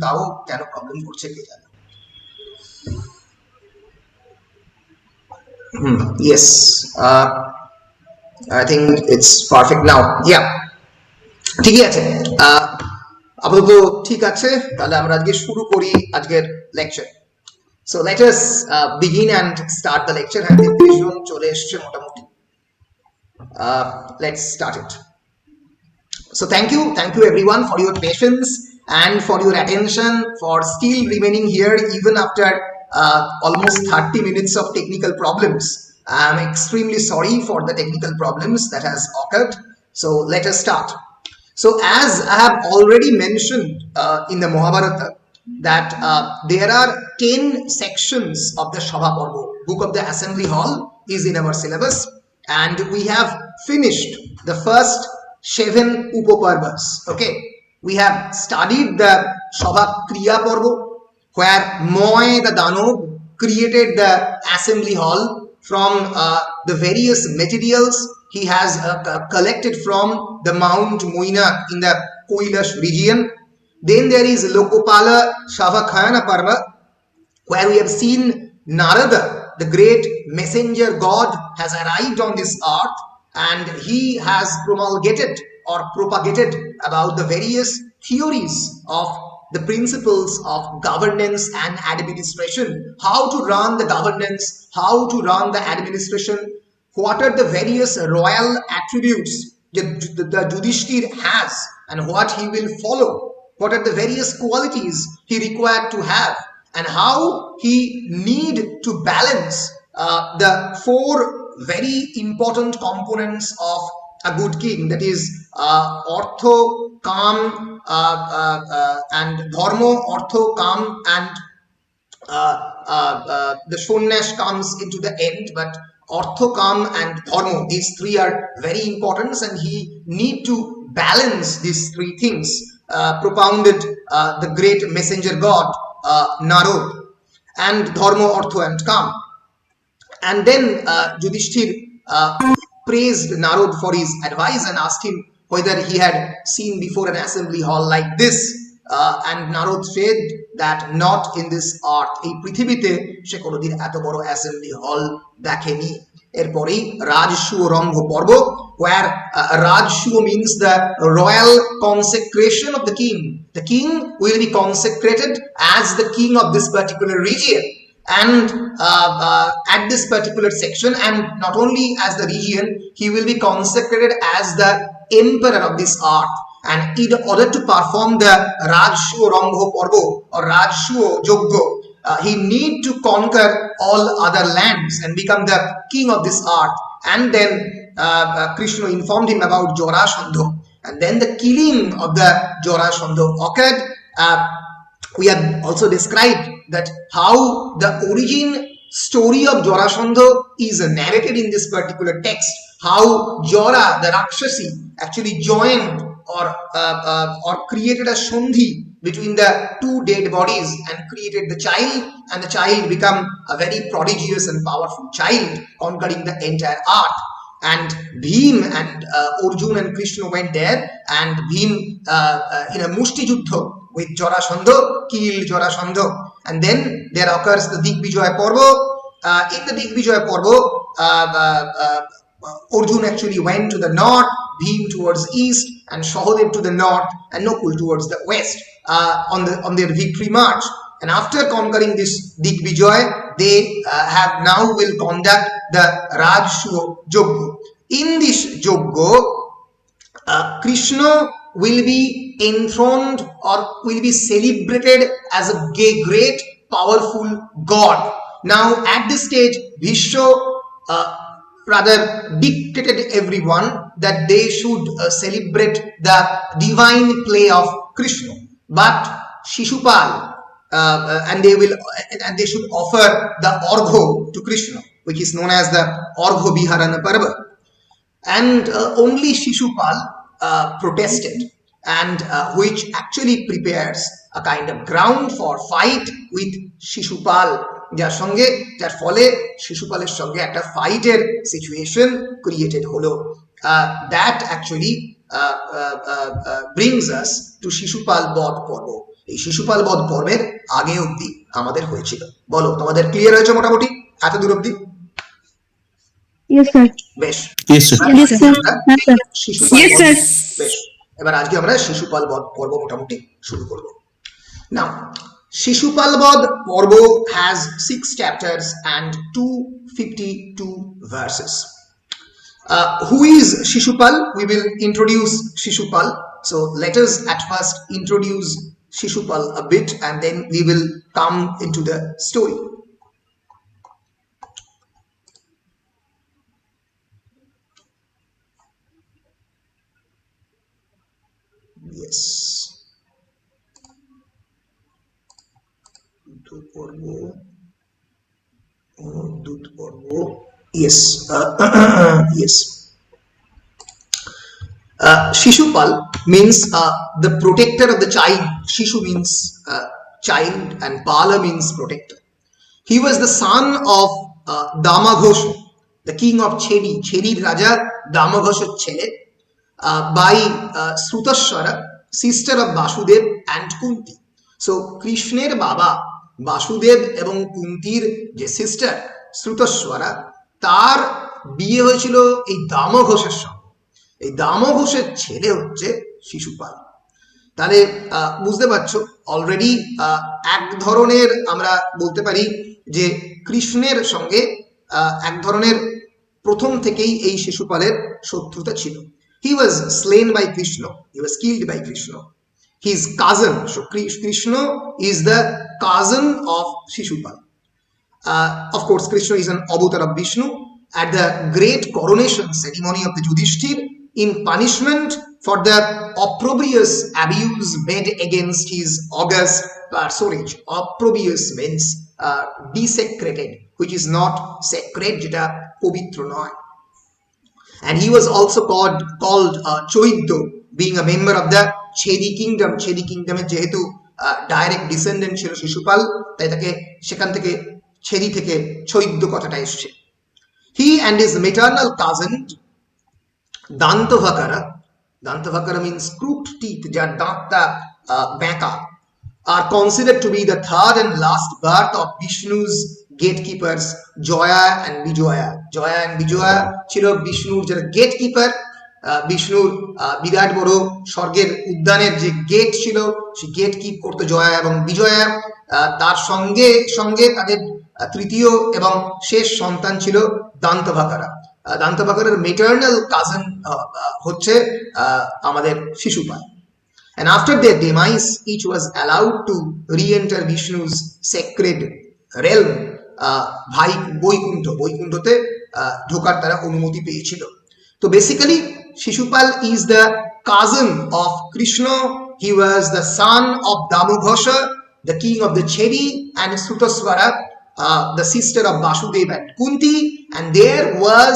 তাও কেন প্রবলেম করছে কে জানে। Yes, I think it's perfect now. Yeah, ঠিকই আছে। আপাতত ঠিক আছে, তাহলে আমরা আজকে শুরু করি আজকের lecture. So let us begin and start the lecture. And the vision চলে এসছে মোটামুটি। Let's start it. So thank you everyone for your patience and for your attention, for still remaining here even after almost 30 minutes of technical problems. I'm extremely sorry for the technical problems that has occurred. So let us start. So as I have already mentioned in the Mahabharata that there are 10 sections of the Shabha Parva, book of the Assembly Hall is in our syllabus, and we have finished the first 7 Upaparvas. Okay, we have studied the Shabha Kriya Parva, where Moy the Danav created the assembly hall from the various materials he has collected from the Mount Moina in the Kailash region. Then there is Lokopala Shavakhayana Parva, where we have seen Narada, the great messenger god, has arrived on this earth and he has promulgated or propagated about the various theories of the principles of governance and administration, how to run the governance, how to run the administration, what are the various royal attributes the Yudhishthir has and what he will follow, what are the various qualities he required to have, and how he need to balance the 4 very important components of a good king, that is ortho, kam, and dharma, ortho, kam, and the shonyash comes into the end, but ortho, kam, and dharma, these 3 are very important, and he need to balance these 3 things, propounded the great messenger god Narad, and dharma, ortho, and kam. And then Yudhishthir praised Narad for his advice and asked him whether he had seen before an assembly hall like this, and Narad said that not in this earth, এই পৃথিবীতে সে কোনোদিন এত বড় assembly hall দেখেনি। এরপরেই রাজসূয় রম্ভ পর্ব, where Rajshuya means the royal consecration of the king. The king will be consecrated as the king of this particular region, and at this particular section, and not only as the region, he will be consecrated as the emperor of this earth, and in order to perform the Rajshuya Rambho Parva or Rajshuya Yogya, he need to conquer all other lands and become the king of this earth. And then Krishna informed him about Jarasandha, and then the killing of the Jarasandha occurred. We have also described that how the origin story of Jarasandha is narrated in this particular text, how Jara the Rakshasi actually joined or created a sandhi between the 2 dead bodies and created the child, and the child become a very prodigious and powerful child conquering the entire earth. And Bhim and Arjun and Krishna went there, and Bhim in a mushti juddha with Jarasandha killed Jarasandha. And then there occurs the Digvijaya Parva. In the Digvijaya Parva, Arjun actually went to the north, Bhim towards east, and Sahadev to the north, and Nakul towards the west on their victory march. And after conquering this Digvijay, they have now will conduct the Rajshuya Yogya. In this Yogya, Krishna will be enthroned or will be celebrated as a great powerful god. Now at this stage, Bhishma rather dictated everyone that they should celebrate the divine play of Krishna, but Shishupal and they should offer the Orgho to Krishna, which is known as the Orgho Biharana Parva, and only Shishupal protested, and which actually prepares a kind of ground for fight with Shishupal, যার ফলে শিশুপালের সঙ্গে একটা ফাইটের situation created হলো। That actually brings us to Shishupal বধ পর্ব, এই শিশুপাল বধ পর্বের আগে অবধি আমাদের হয়েছিল। বলো, তোমাদের ক্লিয়ার হয়েছে মোটামুটি এত দূর অবধি? Yes, sir. বেশ, Yes, sir. এবার Yes, আজকে sir. আমরা Yes, sir. শিশুপাল Yes, বধ- sir. বেশ, এবার আজকে আমরা শিশুপাল বধ পর্ব মোটামুটি শুরু করব। Now, Shishupal Vod Porbo has 6 chapters and 252 verses. Who is Shishupal? We will introduce Shishupal. So let us at first introduce Shishupal a bit and then we will come into the story. Yes. Yes. Yes. Shishupal means the protector of the child. Shishu means child and Pala means protector. He was the son of Damaghosha, the king of Chedi. Chedi Raja Damaghosha Chele, by Srutashwara, sister of Vasudev and Kunti. So Krishner Baba Basudeb এবং কুন্তির যে sister শ্রুতস্বরা, তার বিয়ে হয়েছিল এই দামঘোষের সঙ্গে। এই দামঘোষের ছেলে হচ্ছে শিশুপাল। তাহলে বুঝতে পারছো অলরেডি এক ধরনের আমরা বলতে পারি যে কৃষ্ণের সঙ্গে এক ধরনের প্রথম থেকেই এই শিশুপালের শত্রুতা ছিল। He was slain by Krishna, he was killed by Krishna, his cousin. So Krishna is the cousin of Shishupal. Of course, Krishna is an avatar of Vishnu. At the great coronation ceremony of the Yudhishthir, in punishment for the opprobrious abuse made against his august personage. Opprobrious means desecrated, which is not sacred, jeta povitra noy. And he was also called Choiddo, being a member of the Chedi kingdom. Chedi kingdom এর যেহেতু direct descendant ছিল শিশুপাল, তাই তাকে সেখান থেকে ছেদি থেকে চৈদ্য কথাটা এসছে। He and his maternal cousin Dantavakra, Dantavakra means crooked teeth, যার দাঁতটা বেঁকা, are considered to be the third and last birth of Vishnu's gatekeepers Joya and Bijoya. Joya and Bijoya ছিল বিষ্ণুর যারা গেটকিপার। বিষ্ণুর বিরাট বড় স্বর্গের উদ্যানের যে গেট ছিল, সেই গেট কিপ করতো জয়া এবং বিজয়া। তার সঙ্গে সঙ্গে তাদের তৃতীয় এবং শেষ সন্তান ছিল দান্তভাকারা। দান্তভাকারার মেটার্নাল কাজিন হচ্ছে আমাদের Shishupal. And after their demise, each was allowed to re-enter Vishnu's sacred realm, বৈকুণ্ঠতে ঢোকার তারা অনুমতি পেয়েছিল। তো basically Shishupal is the cousin of Krishna. He was the son of Damoghosha, the king of the Chedi, and Srutaswara, the sister of Vasudeva and Kunti, and there was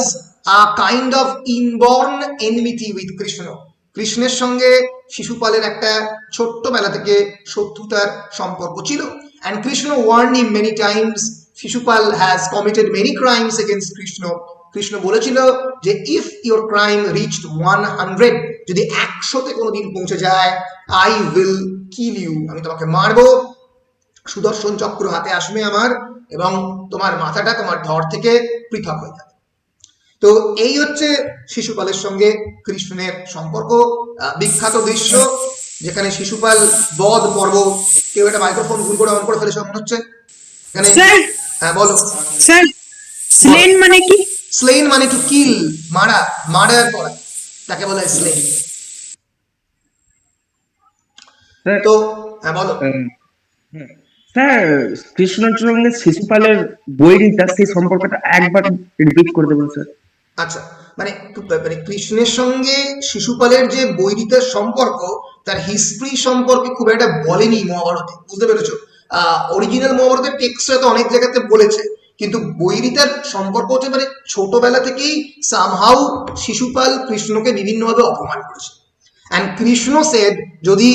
a kind of inborn enmity with Krishna. কৃষ্ণের সঙ্গে শিশুপালের একটা ছোট্টবেলা থেকে শত্রুতার সম্পর্ক ছিল। and Krishna warned him many times. Shishupal has committed many crimes against Krishna. Krishna বলেছিল যে if your crime reached 100, যদি 100-তে কোনোদিন পৌঁছে যায়, I will kill you, আমি তোমাকে মারবো। সুদর্শন চক্র হাতে আসবে আমার, এবং তোমার মাথাটা তোমার ধর থেকে পৃথক হয়ে যাবে। তো এই হচ্ছে শিশুপালের সঙ্গে কৃষ্ণের সম্পর্ক। বিখ্যাত দৃশ্য যেখানে শিশুপাল বধ পর্ব, কেউ একটা মাইক্রোফোন ভুল করে অন করে ফেলেছে মনে হচ্ছে এখানে। হ্যাঁ বলো স্যার, স্লেন মানে কি? স্লেন মানে টু কিল, মারা, মার্ডার করা, তাকে বলা হয় স্লেন। তো হ্যাঁ বলো স্যার, কৃষ্ণের সঙ্গে শিশুপালের বৈরিতা, সেই সম্পর্কটা একবার রিপিট করে দেবেন স্যার? আচ্ছা, মানে কৃষ্ণের সঙ্গে শিশুপালের যে বৈরিতার সম্পর্ক, তার হিস্ট্রি সম্পর্কে খুব একটা বলেনি মহাভারতে, বুঝতে পেরেছো? অরিজিনাল মহাভারতের টেক্সটে তো অনেক জায়গাতে বলেছে, কিন্তু বৈরিতার সম্পর্ক হচ্ছে মানে ছোটবেলা থেকেই সামহাউ শিশুপাল কৃষ্ণকে বিভিন্নভাবে অপমান করেছে। অ্যান্ড কৃষ্ণ সেড যদি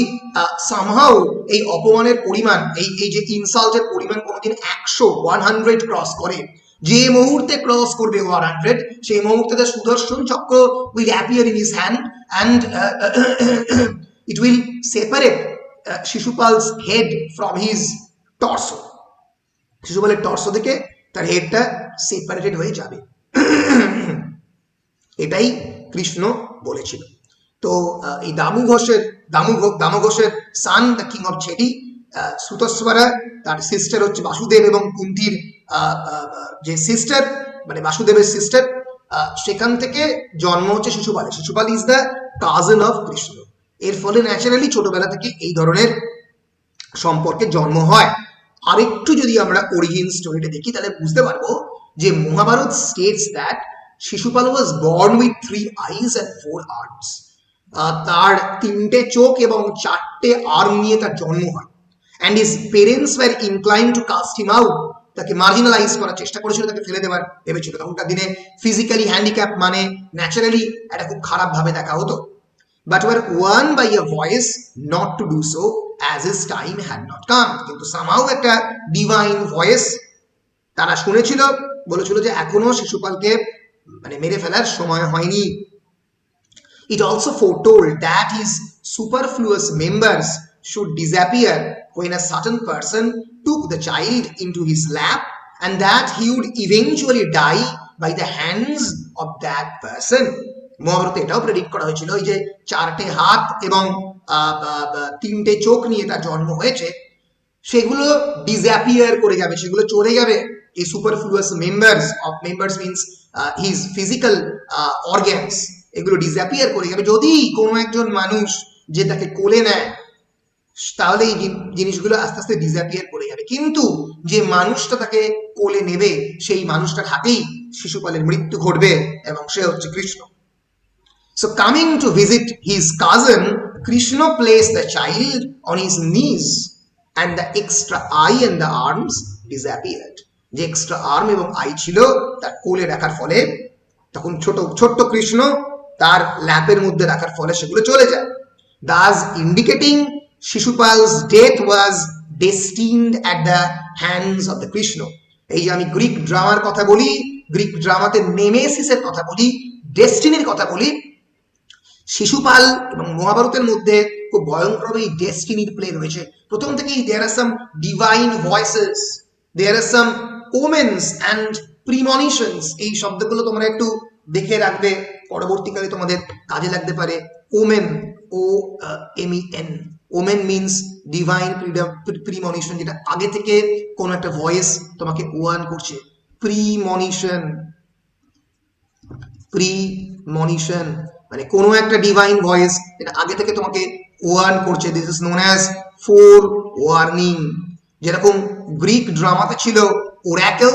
সামহাউ এই অপমানের পরিমাণ, এই যে ইনসাল্টের পরিমাণ কোনোদিন 100 ক্রস করে, যে মুহূর্তে ক্রস করবে 100, সেই মুহূর্তে তার সুদর্শন চক্র will appear in his hand and it will separate Shishupal's head from his torso, শিশুপালের টর্সো থেকে তার হেডটা সেপারেটেড হয়ে যাবে, এটাই কৃষ্ণ বলেছিল। তো এই দামু ঘোষের সান দ্য কিং অফ ছেদি, সুতস্বরা, তার সিস্টার হচ্ছে বাসুদেব এবং কুন্তির যে সিস্টার, মানে বাসুদেবের সিস্টার, সেখান থেকে জন্ম হচ্ছে শিশুপালের। Shishupal is the cousin of Krishna. এর ফলে ন্যাচারালি ছোটবেলা থেকে এই ধরনের সম্পর্কে জন্ম হয়। আরেকটু যদি আমরা অরিজিন স্টোরিটা দেখি তাহলে বুঝতে পারবো যে Mahabharata states that Shishupal was born with 3 eyes and 4 arms. তার 3টে চোখ এবং 4টে আর্ম নিয়ে তার জন্ম হয়। And his parents were incline to cast him out, তাকে মার্জিনালাইজ করার চেষ্টা করেছিল, তাকে ফেলে দেওয়ার ভেবেছিল। তখনকার দিনে ফিজিক্যালি হ্যান্ডিক্যাপ মানে ন্যাচারালি এটা খুব খারাপ ভাবে দেখা হতো। but were warned by a voice not to do so as his time had not come. কিন্তু somehow একটা ডিভাইন ভয়েস তারা শুনেছিল, বলেছিল যে এখনো শিশুপালকে মানে মেরে ফেলার সময় হয়নি। It also foretold that his superfluous members should disappear when a certain person took the child into his lap, and that he would eventually die by the hands of that person. মহাভারতে এটাও predict করা হয়েছিল, এই যে 4টে হাত এবং 3টে চোখ নিয়ে তার জন্ম হয়েছে, সেগুলো ডিসঅ্যাপিয়ার করে যাবে, সেগুলো চলে যাবে। এই superfluous members means his physical organs, এগুলো ডিসঅ্যাপিয়ার করে যাবে যদি কোনো একজন মানুষ যে তাকে কোলে নেয়, তাহলে এই জিনিসগুলো আস্তে আস্তে ডিসঅ্যাপিয়ার করে যাবে। কিন্তু যে মানুষটা তাকে কোলে নেবে সেই মানুষটার হাতেই শিশুপালের মৃত্যু ঘটবে, এবং সে হচ্ছে Krishna. So coming to visit his cousin, Krishna placed the child on his knees and the extra eye and the arms disappeared. যে এক্সট্রা আর্ম এবং আই ছিল তার কোলে রাখার ফলে, তখন ছোট্ট কৃষ্ণ তার ল্যাপের মধ্যে রাখার ফলে সেগুলো চলে যায়। Thus indicating Shishupal's death was destined at the hands of the Krishna. এই যে আমি গ্রিক ড্রামার কথা বলি, গ্রিক ড্রামাতে নেমেসিসের কথা বলি, ডেস্টিনির কথা বলি, শিশুপাল এবং মহাভারতের মধ্যে খুব ভয়ঙ্করভাবে এই ডেস্টিনির প্লে রয়েছে। প্রথম থেকেই there are some divine voices, there are some omens and premonitions. এই শব্দগুলো তোমরা একটু দেখে রাখবে, পরবর্তীকালে তোমাদের কাজে লাগতে পারে। Omen, OMEN, omen means divine premonition, যেটা আগে থেকে কোনো একটা ভয়েস তোমাকে ওয়ার্ন করছে। প্রিমনিশন মানে কোনো একটা ডিভাইন ভয়েস যেটা আগে থেকে তোমাকে ওয়ার্ন করছে। This is known as four warning. যেরকম গ্রিক ড্রামাতে ছিল ওরাকেল,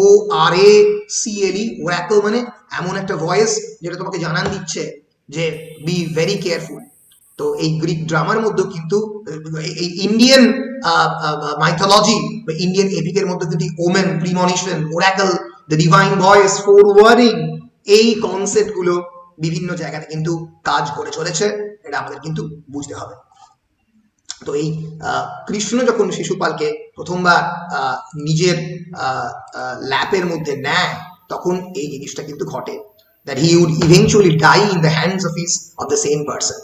ORACLE, ওরাকেল মানে এমন একটা ভয়েস যেটা তোমাকে জানান দিচ্ছে যে বি ভেরি কেয়ারফুল। তো এই গ্রিক ড্রামার মধ্যে কিন্তু এই ইন্ডিয়ান মাইথোলজি বা ইন্ডিয়ান এপিকের মধ্যে কিন্তু omen, premonition, oracle, the divine voice, forewarning, এই কনসেপ্ট গুলো বিভিন্ন জায়গাতে কিন্তু কাজ করে চলেছে, এটা আমাদের কিন্তু বুঝতে হবে। তো এই কৃষ্ণ যখন শিশুপালকে প্রথমবার নিজের ল্যাপের মধ্যে নেয়, তখন এই জিনিসটা কিন্তু ঘটে, that he would eventually die in the hands of the same person.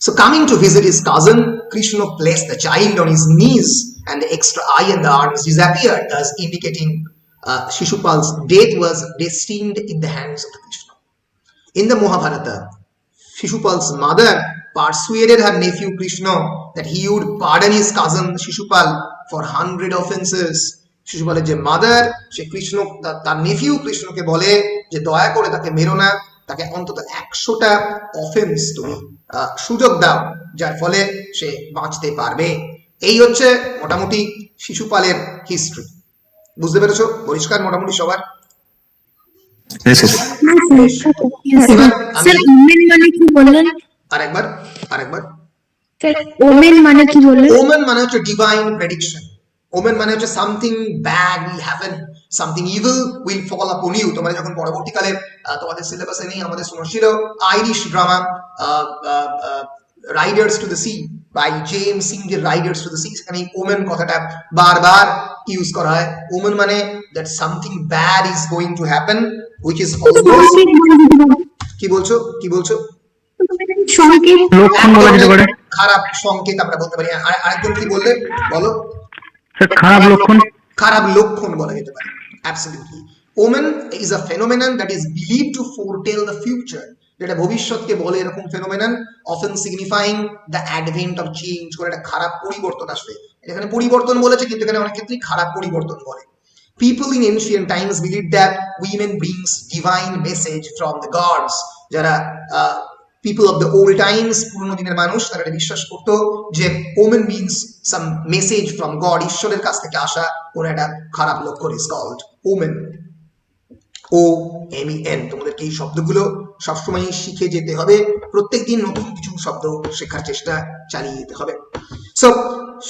So coming to visit his cousin, Krishna placed the child on his knees and the extra eye and the arms disappeared, thus indicating Shishupal's death was destined in the hands of the Krishna. In the Mahabharata, Shishupal's mother persuaded her nephew Krishna that he would pardon his cousin Shishupal for 100 offenses. শিশুপালের যে mother, সে কৃষ্ণ তার Nephew কৃষ্ণকে বলে যে দয়া করে তাকে মেরো না, তাকে অন্তত 100টা অফেন্স তুমি সুযোগ দাও, যার ফলে সে বাঁচতে পারবে। এই হচ্ছে মোটামুটি শিশুপালের হিস্ট্রি। বুঝতে পেরেছো? পরিষ্কার মোটামুটি সবার? এবার স্যার ওমেন মানে কি বললেন? আরেকবার স্যার ওমেন মানে কি বললেন? ওমেন মানে হচ্ছে ডিভাইন প্রেডিকশন। ওমেন মানে হচ্ছে something bad will happen, something evil will fall upon you. তোমরা যখন পরবর্তীকালে তোমাদের সিলেবাসে নেই, আমাদের শোনা ছিল Irish drama Riders to the Sea by James সিংয়ের রাইডার্স টু দ্য সি, সেখানে ওমেন কথাটা বারবার ইউজ করা হয়। ওমেন মানে that something bad is going to happen, which is always. কি বলছো? সংকেত লক্ষণ বলা যেতে পারে। খারাপ সংকেত আমরা বলতে পারি। আরেকজন কি বললে বলো? স্যার খারাপ লক্ষণ। খারাপ লক্ষণ বলা যেতে পারে। Absolutely. Omen is a phenomenon that is believed to foretell the future, যেটা ভবিষ্যৎকে বলে এরকম phenomenon, often signifying the advent of change, করে একটা খারাপ পরিবর্তন আসবে। এখানে পরিবর্তন বলেছে, কিন্তু এখানে অনেক ক্ষেত্রেই খারাপ পরিবর্তন বলে। People in ancient times believed that women brings divine message from the gods. যারা people of the old times, পুরনো দিনের মানুষ, তারা এটা বিশ্বাস করতো যে omen means some message from God, ঈশ্বরের কাছ থেকে আসা কোন একটা খারাপ লক্ষণ is called omen. OMEN। তোমাদেরকে এই শব্দগুলো সবসময় শিখে যেতে হবে, প্রত্যেকদিন নতুন কিছু শব্দ শেখার চেষ্টা চালিয়ে যেতে হবে। So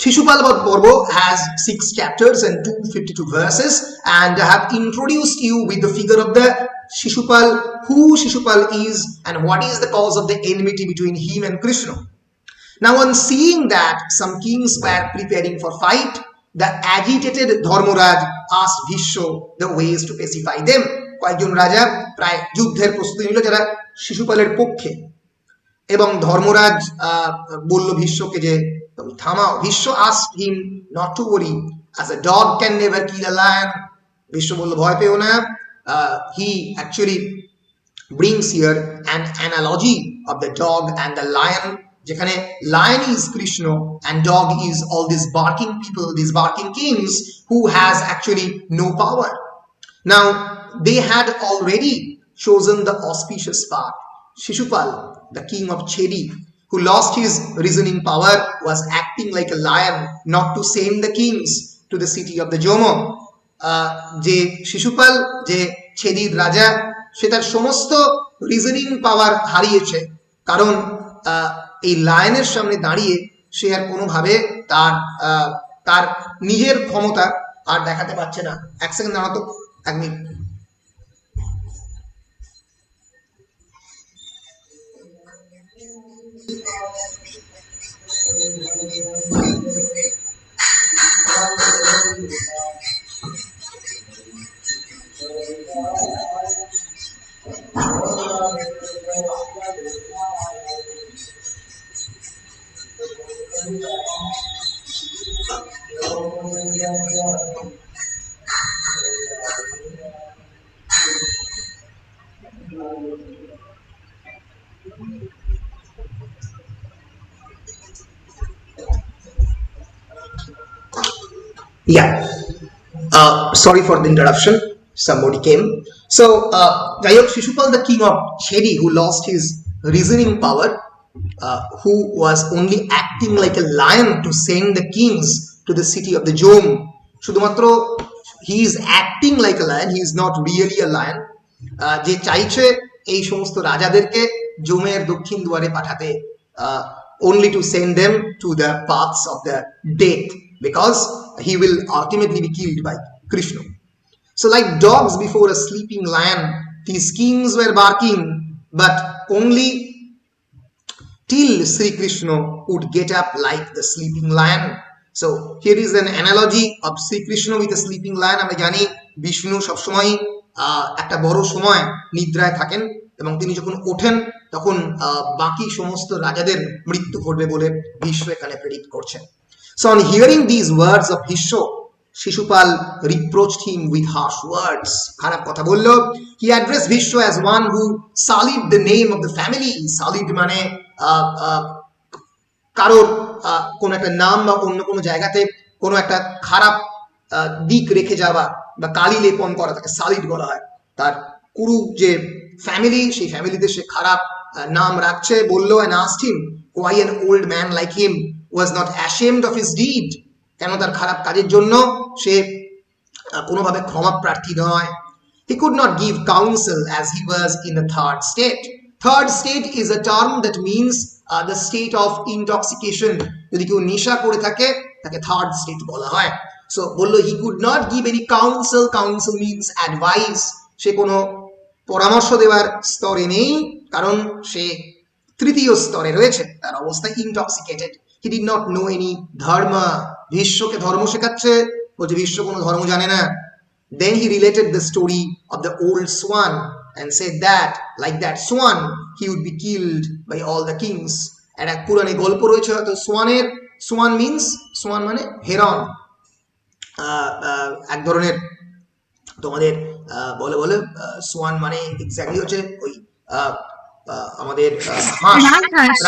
Shishupal Parva has 6 chapters and 252 verses, and I have introduced you with the figure of the Shishupal, who Shishupal is and what is the cause of the enmity between him and Krishna. Now on seeing that some kings were preparing for fight, the agitated Dharmaraj asked Bhishma the ways to pacify them. কয়েকজন রাজা প্রায় যুদ্ধের প্রস্তুতি নিল যারা শিশুপালের পক্ষে, এবং ধর্মরাজ বলল ভীষ্মকে যে তুমি থামাও। Bhishma asked him not to worry, as a dog can never kill a lion. Bhishma বলল ভয় পেও না। He actually brings here an analogy of the dog and the lion, যেখানে lion is Krishna and dog is all these barking people, these barking kings who has actually no power. Now they had already chosen the auspicious path. Shishupal, the king of Chedi, who lost his reasoning power, was acting like a lion not to send the kings to the city of the Joma. যে শিশুপাল, যে ছেদির রাজা, সে তার সমস্ত reasoning পাওয়ার হারিয়েছে, কারণ এই লায়নের সামনে দাঁড়িয়ে সে আর কোনোভাবে তার নিজের ক্ষমতা আর দেখাতে পারছে না। এক সেকেন্ড দাঁড়াতো, এক minute. Yeah, sorry for the interruption, somebody came. So Jayok Shishupal, the king of Chedi, who lost his reasoning power, who was only acting like a lion to send the kings to the city of the Jom. Shudhumatro, he is acting like a lion, he is not really a lion. যে চাইছে এই সমস্ত রাজাদেরকে জোমের দক্ষিণ দুয়ারে পাঠাতে, only to send them to the paths of the death, because he will ultimately be killed by Krishna. So like dogs before a sleeping lion, these kings were barking, but only till Sri Krishna would get up like the sleeping lion. So here is an analogy of Sri Krishna with a sleeping lion. আমরা জানি বিষ্ণু সবসময় একটা বড় সময় নিদ্রায় থাকেন, এবং তিনি যখন ওঠেন তখন বাকি সমস্ত রাজাদের মৃত্যু ঘটবে বলে ভীষ্ম এখানে প্রেডিক্ট করছেন। So on hearing these words of Bhishma, Shishupal reproached him with harsh words. খারাপ কথা বলল। He addressed Bhishma as one who sullied the name of the family. Sullied মানে কারোর কোন একটা নাম বা অন্য কোনো জায়গাতে কোনো একটা খারাপ দিক রেখে যাওয়া বা কালি লেপন করা, তাকে সালিড বলা হয়। তার কুরু যে ফ্যামিলি, সেই ফ্যামিলিতে সে খারাপ নাম রাখছে। বলল, and asked him why an old man like him was not ashamed of his deed. কেন তার খারাপ কাজের জন্য সে কোনোভাবে ক্ষমা প্রার্থী নয়। He could not give counsel as he was in the third state. Third state is a term that means the state of intoxication. যদি কেউ নেশা করে থাকে তাকে থার্ড স্টেট বলা হয়। সো বললো he could not give any counsel. Counsel means advice. সে কোনো পরামর্শ দেওয়ার স্তরে নেই, কারণ সে তৃতীয় স্তরে রয়েছে, তার অবস্থা intoxicated. He did not know any dharma. ভীষ্মকে ধর্ম শেখাচ্ছে, বলছে ভীষ্ম কোনো ধর্ম জানে না। Then he related the story of the old swan and said that like that swan he would be killed by all the kings. একটা পুরানো গল্প রয়েছে হয়তো সোয়ানের, সোয়ান মিন্স সোয়ান মানে হেরন, এক ধরনের তোমাদের বলে বলে সোয়ান মানে এক্স্যাক্টলি হচ্ছে ওই আমাদের হাঁস,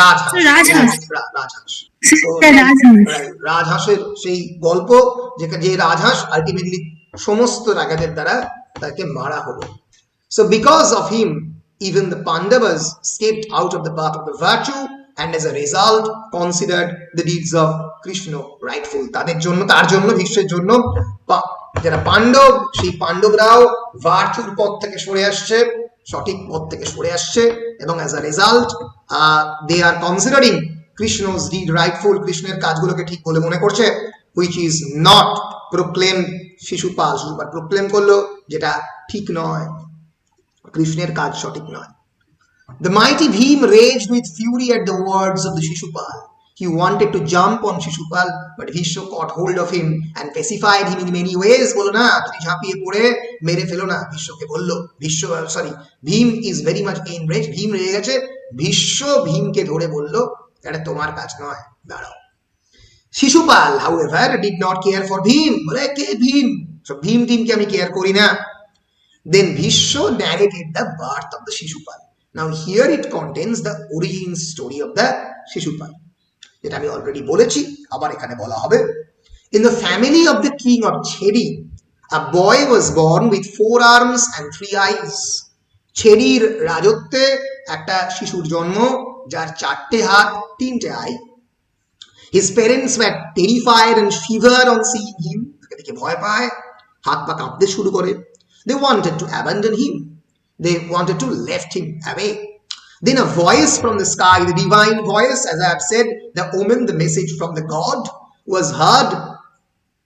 রাজহাঁস, রাজহাঁস। রাজহাঁসের সেই গল্প যে রাজহাঁস আলটিমেটলি সমস্ত রাজাদের দ্বারা তাকে মারা হলো। So because of him even the Pandavas stepped out of the path of the virtue and as a result considered the deeds of Krishna rightful. তাদের জন্য, তার জন্য, ভীষ্মের জন্য যারা পাণ্ডব, সেই পাণ্ডবরাও ভার্চুর পথ থেকে সরে আসছে, সঠিক পথ থেকে সরে আসছে, এবং as a result they are considering Krishna's deed rightful, কৃষ্ণের কাজগুলোকে ঠিক বলে মনে করছে, which is not proclaimed. Shishupal proclaim করলো যেটা ঠিক নয়, কৃষ্ণের কাজ সঠিক নয়। The mighty Bhim raged with fury at the words of the Shishupal. He wanted to jump on Shishupal, but Bhishma caught hold of him and pacified him in many ways. বলো না, তুমি ঝাঁপিয়ে পড়ে মেরে ফেলো না। ভীষ্মকে বললো, Bhim is very much enraged. Bhim রেগে গেছে, ভীষ্ম ভীমকে ধরে বললো এটা তোমার কাজ নয়, দাঁড়াও। Shishupal, however, did not care for Bhim. বলে কে ভীম, সব ভীম টিমকে আমি কেয়ার করি না। Then Bhishma narrated the birth of the Shishupal. Now here it contains the origin story of the Shishupal. যেটা আমি অলরেডি বলেছি, আবার এখানে বলা হবে। In the family of the king of Chedi, a boy was born with 4 arms and 3 eyes. ছেদির রাজত্বে একটা শিশুর জন্ম যার 4টে হাত, 3টে I. His parents were terrified and shivered on seeing him. তাকে দেখে ভয় পায়, হাত পা কাঁপতে শুরু করে। They wanted to abandon him. They wanted to left him away. Then a voice from the sky, the divine voice, as I have said, the omen, the message from the God, was heard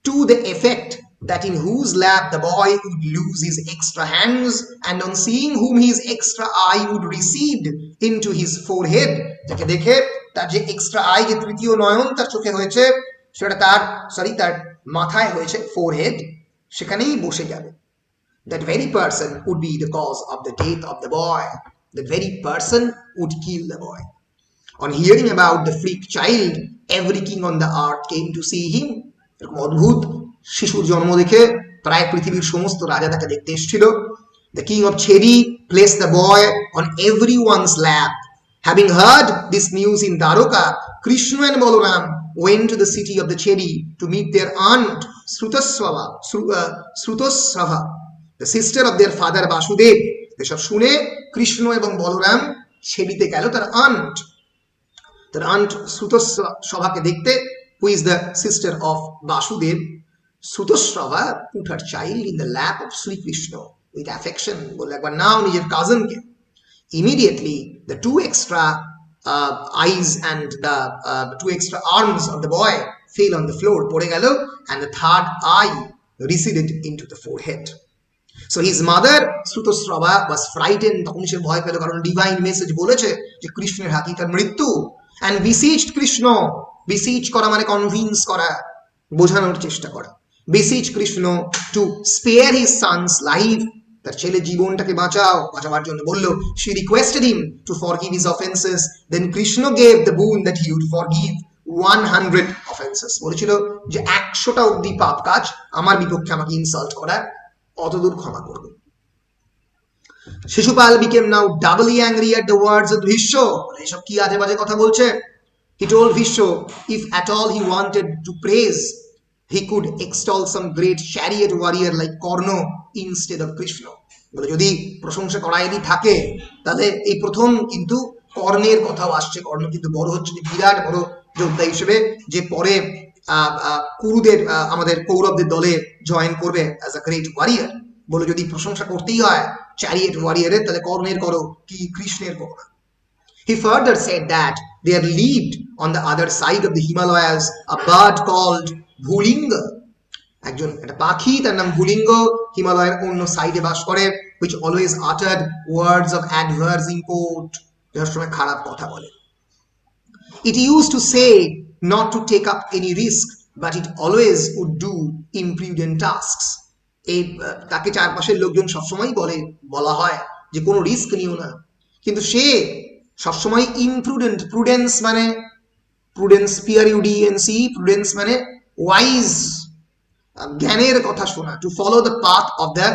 to the effect that in whose lap the boy would lose his extra hands, and on seeing whom his extra eye would recede into his forehead. যাকে দেখে তার যে extra I, যে তৃতীয় নয়ন তার চোখে হয়েছে, সেটা তার মাথায় হয়েছে, forehead, সেখানেই বসে যাবে। That very person would be the cause of the death of the boy. That very person would kill the boy. On hearing about the freak child, every king on the earth came to see him. এরকম অদ্ভুত শিশুর জন্ম দেখে প্রায় পৃথিবীর সমস্ত রাজা তাকে দেখতে এসেছিল। The king of Chedi placed the boy on everyone's lap. Having heard this news in Dwaraka, Krishna and Balaram went to the city of the Chedi to meet their aunt Srutasrava, the sister of their father Vasudev. এসব শুনে কৃষ্ণ এবং বলরাম ছেদিতে গেল তার aunt শ্রুতস্রভাকে দেখতে, who is the sister of Vasudev. Srutasrava put her child in the lap of Sri Krishna with affection. বলল একবার নাও নিজের কাজিনকে। Immediately the 2 extra eyes and the 2 extra arms of the boy fell on the floor, পড়ে গেল, and the 3rd eye receded into the forehead. So his mother Srutasrava was frightened. তখন সে ভয় পেল, কারণ divine message বলেছে যে কৃষ্ণের হাতেই তার মৃত্যু। And beseeched Krishna, beseech করা মানে কনভিন্স করা, বোঝানোর চেষ্টা করা, beseech Krishna to spare his son's life, তার ছেলের জীবনটাকে বাঁচাবার জন্য বলল। She requested him to forgive his offenses. Then Krishna gave the boon that he would forgive 100 offenses. বলেছিল যে 100টা অব্দি পাপ কাজ আমার বিপক্ষে আমাকে ইনসাল্ট করা, অতদূর ক্ষমা করবে। Shishupal became now doubly angry at the words of Bhishma. এসব কি আজে বাজে কথা বলছে? He told Bhishma if at all he wanted to praise, he could extol some great chariot warrior like Karna instead of Krishna. বলে যদি প্রশংসা করাইনি থাকে তাহলে এই প্রথম কিন্তু কর্ণের কথাও আসছে। কর্ণ কিন্তু বড় হচ্ছে, বিরাট বড় যোদ্ধা হিসেবে, যে পরে কুরুদের আমাদের কৌরবদের দলে জয়েন করবে অ্যাজ আ গ্রেট ওয়ারিয়ার। বলে যদি প্রশংসা করতেই হয় চ্যারিয়েট ওয়ারিয়ারের, তাহলে কর্ণের করো, কি কৃষ্ণের করো না। He further said that there lived on the other side of the Himalayas a bird called Bhulinga. একটা পাখি, তার নাম ভুলিঙ্গ, হিমালয়ের অন্য সাইডে বাস করে, which always uttered words of adverse import, যার সময় খারাপ কথা বলে। It used to say not to take up any risk, but it always would do imprudent tasks. এই তাকে চারপাশের লোকজন সবসময় বলা হয় যে কোনো রিস্ক নিও না, কিন্তু সে সবসময় ইমপ্রুডেন্ট। প্রুডেন্স মানে প্রুডেন্স, PRUDENC, প্রুডেন্স মানে ওয়াইজ, জ্ঞানের কথা শোনা, to follow the path of the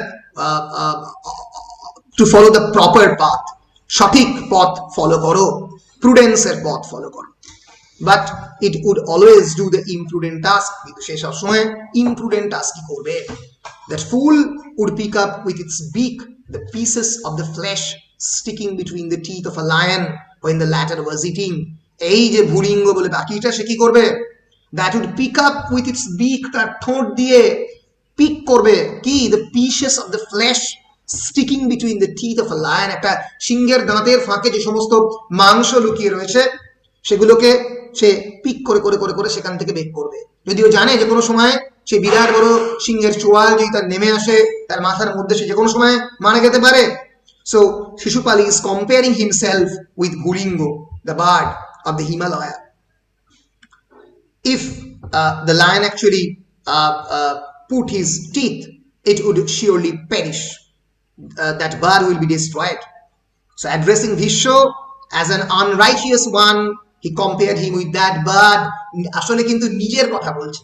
to follow the proper path, সঠিক পথ ফলো করো, প্রুডেন্সের পথ ফলো করো। But it would always do the imprudent task, কিন্তু সে সবসময় ইমপ্রুডেন্ট টাস্কই করবে। That fool would pick up with its beak the pieces of the flesh sticking between the teeth of a lion when the latter was eating। এই যে ভুলিঙ্গ বলে বাকিটা সে কি করবে? That would pick up with its beak, তার ঠোঁট দিয়ে পিক করবে কি? The pieces of the flesh sticking between the teeth of a lion, একটা সিংহের দাঁতের ফাঁকে যে সমস্ত মাংস লুকিয়ে রয়েছে সেগুলোকে সে পিক করে করে করে করে সেখান থেকে বের করবে, যদিও জানে যে কোনো সময় সে বিরাট বড় সিংহের চোয়াল যদি তার নেমে আসে তার মাথার মধ্যে, সে যে কোনো সময় মারা যেতে পারে। So Shishupal is comparing himself with Bhulingo, the bird of the Himalaya. If the lion actually put his teeth, it would surely perish. That bird will be destroyed. So addressing Bhishma as an unrighteous one, he compared him with that bird. আসলে কিন্তু নিজের কথা বলছে,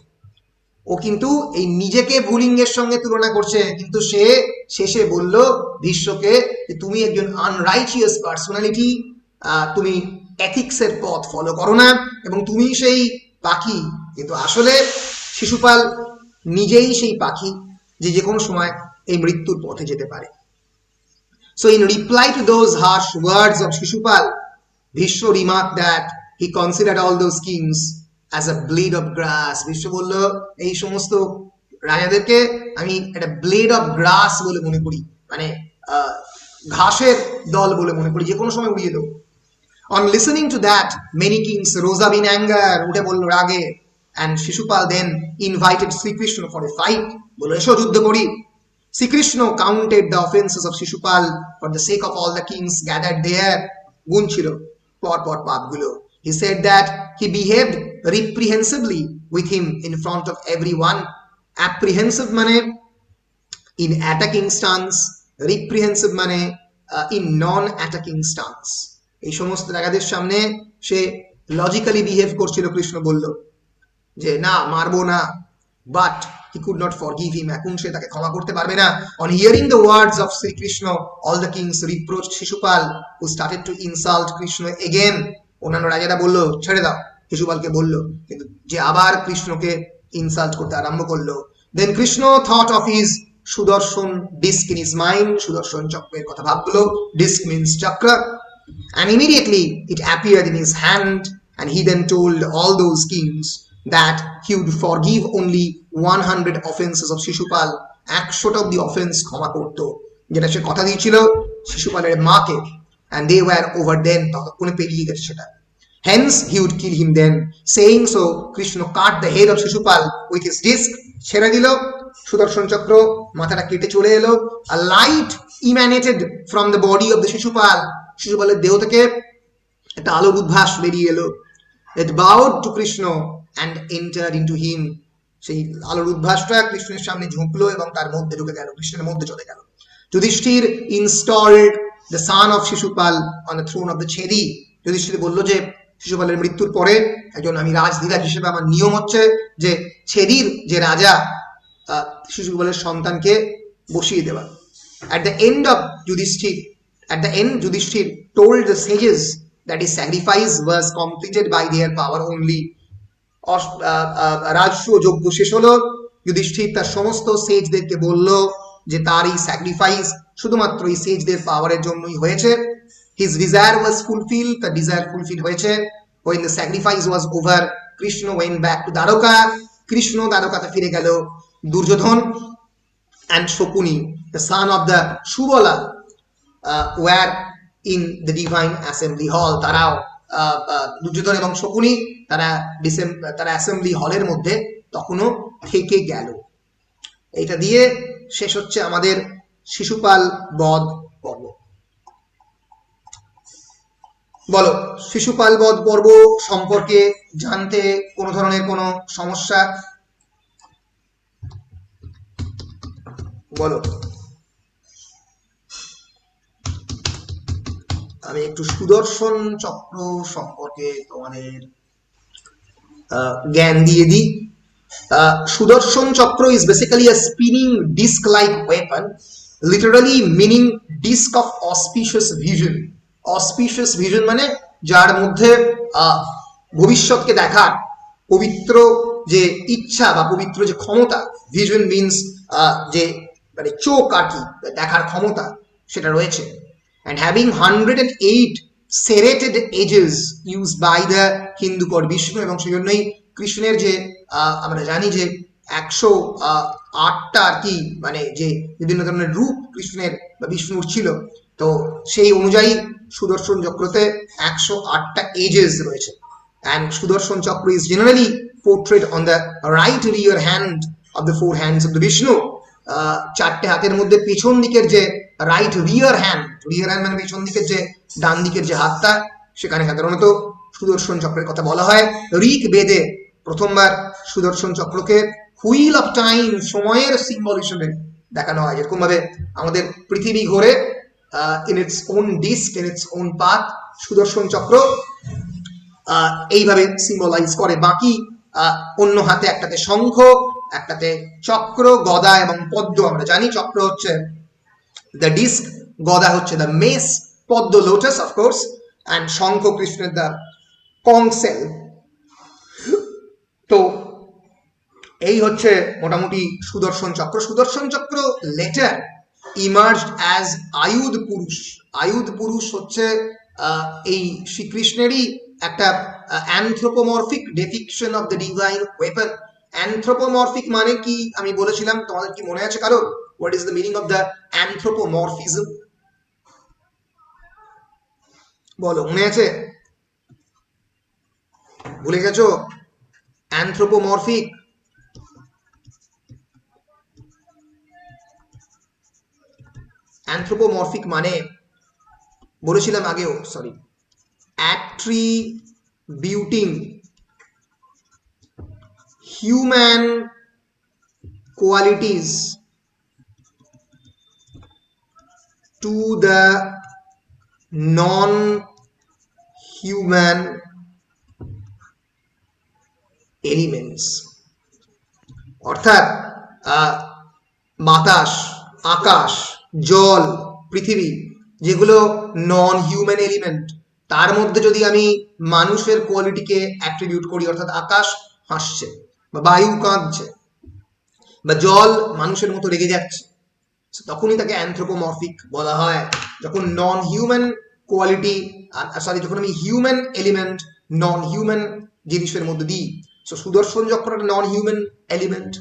ও কিন্তু এই নিজেকে ভুলিঙ্গের সঙ্গে তুলনা করছে, কিন্তু সে শেষে বলল ভীষ্মকে যে তুমি একজন আনরাইচিয়াস পার্সোনালিটি, তুমি এথিক্সের পথ ফলো করো না, এবং তুমি সেই পাখি। কিন্তু আসলে শিশুপাল নিজেই সেই পাখি যে যে কোনো সময় এই মৃত্যুর পথে যেতে পারে। So in reply to those harsh words of Shishupal, Bhishma remarked that he considered all those kings as a blade of grass. Bhishma বলল এই সমস্ত রাজাদেরকে আমি একটা ব্লেড অফ গ্রাস বলে মনে করি, মানে ঘাসের দল বলে মনে করি, যে কোনো সময় উড়িয়ে দেবো। On listening to that, many kings rose up in anger, উঠে বলল রাগে, and Shishupal then invited Sri Krishna for a fight, বলল এসো যুদ্ধ করি। Sri Krishna counted the offenses of Shishupal for the sake of all the kings gathered there, গুনছিল পর পর পাপগুলো। He said that he behaved reprehensibly with him in front of everyone. Apprehensive মানে in attacking stance, reprehensive মানে in non-attacking stance। এই সমস্ত রাজাদের সামনে সে logically behave করছিল। কৃষ্ণ বলল যে না, মারবো না, but he could not forgive him, এখন সে তাকে ক্ষমা করতে পারবে না। On hearing the words of Sri Krishna, all the kings reproached Shishupal, who started to insult Krishna again. অন্যান্য রাজারা বলল ছেড়ে দাও, শিশুপালকে বলল, কিন্তু যে আবার কৃষ্ণকে ইনসাল্ট করতে আরম্ভ করলো। Then Krishna thought of his Sudarshan disc in his mind, Sudarshan চক্রের কথা ভাবলো, disc means chakra, and immediately it appeared in his hand, and he then told all those kings that he would forgive only 100 offenses of Shishupal, 100 of the offense ক্ষমা করতো, যেটা সে কথা দিয়েছিল শিশুপালের মাকে, and they were over then, ততক্ষণে পেরিয়ে গেছে সেটা। Hence he would kill him then. Saying so, Krishna cut the head of Shishupal with his disc, ছেড়ে দিল সুদর্শন চক্র, মাথাটা কেটে চলে এলো। A light emanated from the body of the Shishupal, শিশুপালের দেহ থেকে একটা আলোর উদ্ভাস বেরিয়ে এলো। It bowed to Krishna and entered into him. সেই আলোর উদ্ভাসটা কৃষ্ণের সামনে ঝুঁকলো এবং তার মধ্যে ঢুকে গেল, কৃষ্ণের মধ্যে চলে গেল। Yudhishthir installed the son of Shishupal on the throne of the Chedi. Yudhishthir বলল যে শিশুপালের মৃত্যুর পরে একজন আমি রাজধীরাজ হিসেবে আমার নিয়ম হচ্ছে যে ছেদির যে রাজা শিশুপালের সন্তানকে বসিয়ে দেওয়া। At the end, Yudhishthir told the sages that his sacrifice was completed by their power only. রাজস্ব যজ্ঞ শেষ হলো, যুধিষ্ঠির তার সমস্ত সেজদেরকে বলল যে তার এই স্যাক্রিফাইস শুধুমাত্র এই সেজদের পাওয়ারের জন্যই হয়েছে। His desire was fulfilled, the desire fulfilled হয়েছে। When the sacrifice was over, Krishna went back to Dwaraka. Krishna দ্বারকাতে ফিরে গেল। Duryodhan and Shokuni, the son of the Subala, were in the divine assembly hall. তারাও দুর্যোধন এবং শকুনি তারা অ্যাসেম্বলি হলের মধ্যে তখনও থেকে গেল। এটা দিয়ে শেষ হচ্ছে আমাদের শিশুপাল বধ পর্ব। বলো, শিশুপাল বধ পর্ব সম্পর্কে জানতে কোনো ধরনের কোনো সমস্যা? বলো। একটু সুদর্শন চক্র সম্পর্কে তোমাদের জ্ঞান দিয়ে দিই। Sudarshan Chakra is basically a spinning disc-like weapon, literally meaning disc of auspicious vision. Auspicious vision মানে যার মধ্যে ভবিষ্যৎকে দেখার পবিত্র যে ইচ্ছা বা পবিত্র যে ক্ষমতা, ভিশন মিনস যে মানে চোখ আর কি দেখার ক্ষমতা সেটা রয়েছে। And having 108 serrated edges used by the Hindu god Vishnu, এবং সেই জন্যই কৃষ্ণের যে আমরা জানি যে 108টা আর কি মানে যে বিভিন্ন ধরনের রূপ কৃষ্ণের বা বিষ্ণুর ছিল, তো সেই অনুযায়ী সুদর্শন চক্রতে 108টা এজেস রয়েছে। And Sudarshan Chakra is generally portrayed on the right rear hand of the four hands of the Vishnu. চারটে হাতের মধ্যে পেছন দিকের যে রাইট রিয়ার হ্যান্ড মানে পেছন দিকের যে ডান দিকের যে হাতটা, সেখানে সাধারণত সুদর্শন চক্রের কথা বলা হয়। ঋক বেদে প্রথমবার সুদর্শন চক্রকে হুইল অফ টাইম, সময়ের সিম্বল হিসেবে দেখানো হয়। যেরকম ভাবে আমাদের পৃথিবী ঘোরে in its own disc, in its own path, Sudarshan Chakra এইভাবে সিম্বলাইজ করে। বাকি অন্য হাতে একটাতে শঙ্খ, একটাতে চক্র, গদা এবং পদ্ম। আমরা জানি চক্র হচ্ছে দ্য ডিস্ক, গদা হচ্ছে দ্য মেস, পদ্ম লোটাস অফকোর্স, অ্যান্ড শঙ্খ কৃষ্ণের দ্য কংসেল। তো এই হচ্ছে মোটামুটি সুদর্শন চক্র। সুদর্শন চক্র লেটার ইমার্জড অ্যাজ আয়ুধ পুরুষ। আয়ুধ পুরুষ হচ্ছে এই শ্রীকৃষ্ণেরই একটা anthropomorphic depiction of the divine weapon. Anthropomorphic মানে কি আমি বলেছিলাম, তোমাদের কি মনে আছে কারো? What is the meaning of the anthropomorphism? বলো, মনে আছে? ভুলে গেছো? অ্যানথ্রোপোমরফিক অ্যানথ্রোপোমরফিক মানে বলেছিলাম আগেও, sorry, attributing human qualities to the non-human elements। অর্থাৎ বাতাস, আকাশ, জল, পৃথিবী যেগুলো নন হিউম্যান এলিমেন্ট, তার মধ্যে যদি আমি মানুষের কোয়ালিটিকে অ্যাট্রিবিউট করি, অর্থাৎ আকাশ হাসছে বা বায়ু কাঁদছে বা জল মানুষের মতো রেগে যাচ্ছে, তখনই তাকে অ্যানথ্রোপোমরফিক বলা হয়। যখন নন হিউম্যান কোয়ালিটি, সরি, যখন আমি হিউম্যান এলিমেন্ট নন হিউম্যান জিনিসের মধ্যে দিই। সো সুদর্শন চক্র একটা নন হিউম্যান এলিমেন্ট।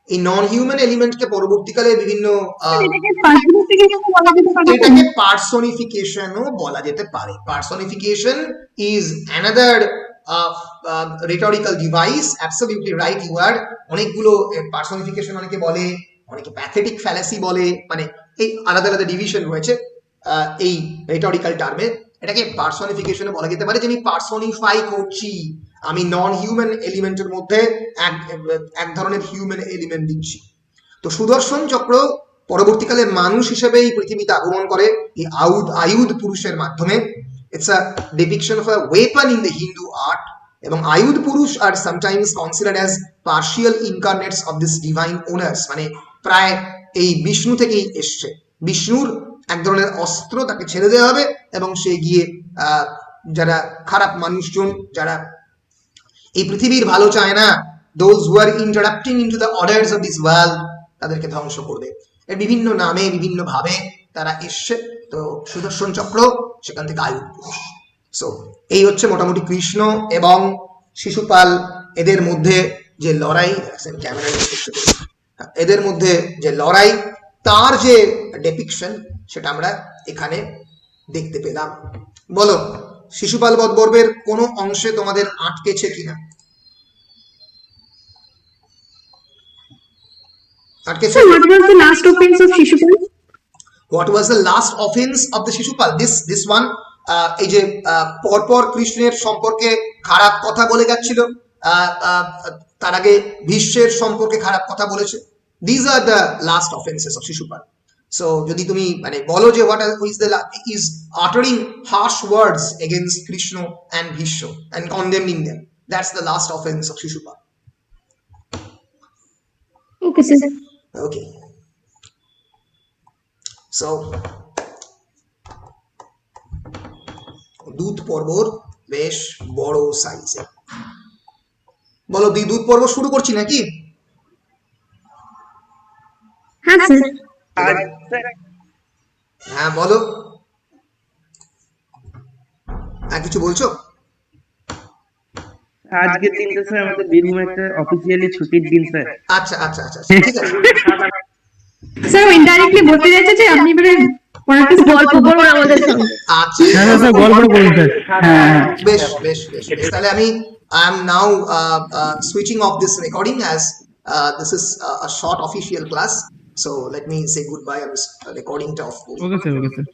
এই নন হিউম্যান এলিমেন্টকে পরবর্তীকালে বিভিন্ন এটাকে পার্সনিফিকেশনও বলা যেতে পারে। Personification is another rhetorical device. Absolutely right you are. অনেকগুলো পার্সনিফিকেশন অনেকে বলে, অনেকে প্যাথেটিক ফ্যালাসি বলে, মানে এই আলাদা আলাদা ডিভিশন রয়েছে এই রেটরিক্যাল টার্মে। এটাকে পার্সনিফিকেশনে বলা যেতে পারে যে আমি পার্সনিফাই করছি, আমি নন হিউম্যান এলিমেন্টের মধ্যে এক ধরনের হিউম্যান এলিমেন্ট দিচ্ছি। তো সুদর্শন চক্র পরবর্তীকালে মানুষ হিসেবে এই পৃথিবীতে আগমন করে এই আয়ুধ পুরুষের মাধ্যমে। It's a depiction of a weapon in the Hindu art, এবং Ayudha Purusha are sometimes considered as partial incarnates of this divine owners. মানে প্রায় এই বিষ্ণু থেকেই এসছে। বিষ্ণুর এক ধরনের অস্ত্র, তাকে ছেড়ে দেওয়া হবে এবং সে গিয়ে যারা খারাপ মানুষজন, যারা এই পৃথিবীর ভালো চায় না, those who are interrupting into the orders of this world, তাদেরকে ধ্বংস করবে। এর বিভিন্ন নামে বিভিন্ন ভাবে তারা এসছে। তো সুদর্শন চক্র সেখান থেকে আয়ুধ পুরুষ। সো এই হচ্ছে মোটামুটি কৃষ্ণ এবং শিশুপাল এদের মধ্যে যে লড়াই, ক্যামেরা এদের মধ্যে যে লড়াই, তার যে ডেপিকশন সেটা আমরা এখানে দেখতে পেলাম। বলো, শিশুপাল বধ পর্বের কোন অংশে তোমাদের আটকেছে কিনা? আটকেছে? What was the last offense of the Shishupal? This one, এই যে পরপর কৃষ্ণের সম্পর্কে খারাপ কথা বলে যাচ্ছিল, তার আগে ভীষ্মের সম্পর্কে খারাপ কথা বলেছে। These are the last offenses of Shishupal. So যদি তুমি মানে বলো যে what is uttering harsh words against Krishna and Bhishma and condemning them, that's the last offense of Shishupal. Okay sir. Okay, so দূত পর্বর বেশ বড় সাইজে। বলো দূত পর্ব শুরু করছি নাকি? হ্যাঁ স্যার। আজ স্যার হ্যাঁ বলো, হ্যাঁ কিছু বলছো? আজকের দিনটা স্যার আমাদের বীরভূমে একটা অফিসিয়ালি ছুটির দিন স্যার। আচ্ছা আচ্ছা আচ্ছা ঠিক আছে। স্যার ও ইনডাইরেক্টলি বলতে যাচ্ছে যে আপনি এবারে কোনো একটা গল্প বলুন আমাদের সঙ্গে। আচ্ছা স্যার গল্প করুন স্যার। হ্যাঁ বেশ বেশ বেশ বেশ, তাহলে আমি I am now switching off this recording as this is a short official class, so let me say goodbye. I'm recording টা off করব। Okay sir.